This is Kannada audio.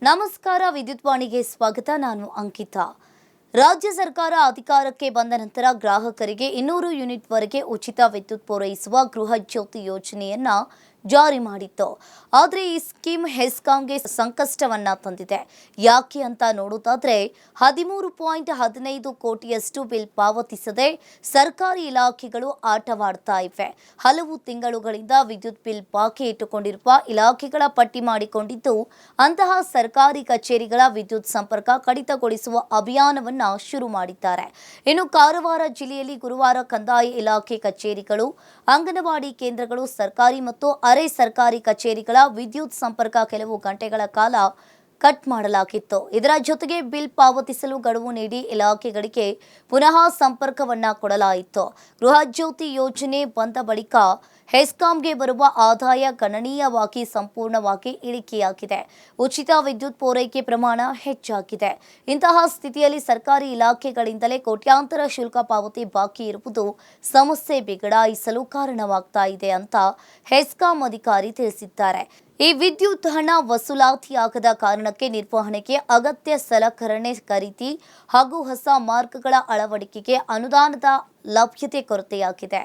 ನಮಸ್ಕಾರ, ವಿದ್ಯುತ್ ವಾಣಿಗೆ ಸ್ವಾಗತ. ನಾನು ಅಂಕಿತಾ. ರಾಜ್ಯ ಸರ್ಕಾರ ಅಧಿಕಾರಕ್ಕೆ ಬಂದ ನಂತರ ಗ್ರಾಹಕರಿಗೆ 200 ಯೂನಿಟ್ ವರೆಗೆ ಉಚಿತ ವಿದ್ಯುತ್ ಪೂರೈಸುವ ಗೃಹ ಜ್ಯೋತಿ ಯೋಜನೆಯನ್ನ ಜಾರಿ ಮಾಡಿತ್ತು. ಆದರೆ ಈ ಸ್ಕೀಮ್ ಹೆಸ್ಕಾಂಗೆ ಸಂಕಷ್ಟವನ್ನ ತಂದಿದೆ. ಯಾಕೆ ಅಂತ ನೋಡೋದಾದ್ರೆ 13.15 ಕೋಟಿಯಷ್ಟು ಬಿಲ್ ಪಾವತಿಸದೆ ಸರ್ಕಾರಿ ಇಲಾಖೆಗಳು ಆಟವಾಡ್ತಾ ಇವೆ. ಹಲವು ತಿಂಗಳುಗಳಿಂದ ವಿದ್ಯುತ್ ಬಿಲ್ ಬಾಕಿ ಇಟ್ಟುಕೊಂಡಿರುವ ಇಲಾಖೆಗಳ ಪಟ್ಟಿ ಮಾಡಿಕೊಂಡಿದ್ದು, ಅಂತಹ ಸರ್ಕಾರಿ ಕಚೇರಿಗಳ ವಿದ್ಯುತ್ ಸಂಪರ್ಕ ಕಡಿತಗೊಳಿಸುವ ಅಭಿಯಾನವನ್ನ ಶುರು ಮಾಡಿದ್ದಾರೆ. ಇನ್ನು ಕಾರವಾರ ಜಿಲ್ಲೆಯಲ್ಲಿ ಗುರುವಾರ ಕಂದಾಯ ಇಲಾಖೆ ಕಚೇರಿಗಳು, ಅಂಗನವಾಡಿ ಕೇಂದ್ರಗಳು, ಸರ್ಕಾರಿ ಮತ್ತು ಅರೆ ಸರ್ಕಾರಿ ಕಚೇರಿಗಳ ವಿದ್ಯುತ್ ಸಂಪರ್ಕ ಕೆಲವು ಗಂಟೆಗಳ ಕಾಲ ಕಟ್ ಮಾಡಲಾಗಿತ್ತು. ಇದರ ಜೊತೆಗೆ ಬಿಲ್ ಪಾವತಿಸಲು ಗಡುವು ನೀಡಿ ಇಲಾಖೆಗಳಿಗೆ ಪುನಃ ಸಂಪರ್ಕವನ್ನ ಕೊಡಲಾಯಿತು. ಗೃಹ ಜ್ಯೋತಿ ಯೋಜನೆ ಬಂದ ಬಳಿಕ ಹೆಸ್ಕಾಂಗೆ ಬರುವ ಆದಾಯ ಗಣನೀಯವಾಗಿ ಸಂಪೂರ್ಣವಾಗಿ ಇಳಿಕೆಯಾಗಿದೆ. ಉಚಿತ ವಿದ್ಯುತ್ ಪೂರೈಕೆ ಪ್ರಮಾಣ ಹೆಚ್ಚಾಗಿದೆ. ಇಂತಹ ಸ್ಥಿತಿಯಲ್ಲಿ ಸರ್ಕಾರಿ ಇಲಾಖೆಗಳಿಂದಲೇ ಕೋಟ್ಯಾಂತರ ಶುಲ್ಕ ಪಾವತಿ ಬಾಕಿ ಇರುವುದು ಸಮಸ್ಯೆ ಬಿಗಡಾಯಿಸಲು ಕಾರಣವಾಗ್ತಾ ಇದೆ ಅಂತ ಹೆಸ್ಕಾಂ ಅಧಿಕಾರಿ ತಿಳಿಸಿದ್ದಾರೆ. ಈ ವಿದ್ಯುತ್ ಹಣ ವಸೂಲಾತಿಯಾಗದ ಕಾರಣಕ್ಕೆ ನಿರ್ವಹಣೆಗೆ ಅಗತ್ಯ ಸಲಕರಣೆ ಖರೀದಿ ಹಾಗೂ ಹೊಸ ಮಾರ್ಗಗಳ ಅಳವಡಿಕೆಗೆ ಅನುದಾನದ ಲಭ್ಯತೆ ಕೊರತೆಯಾಗಿದೆ.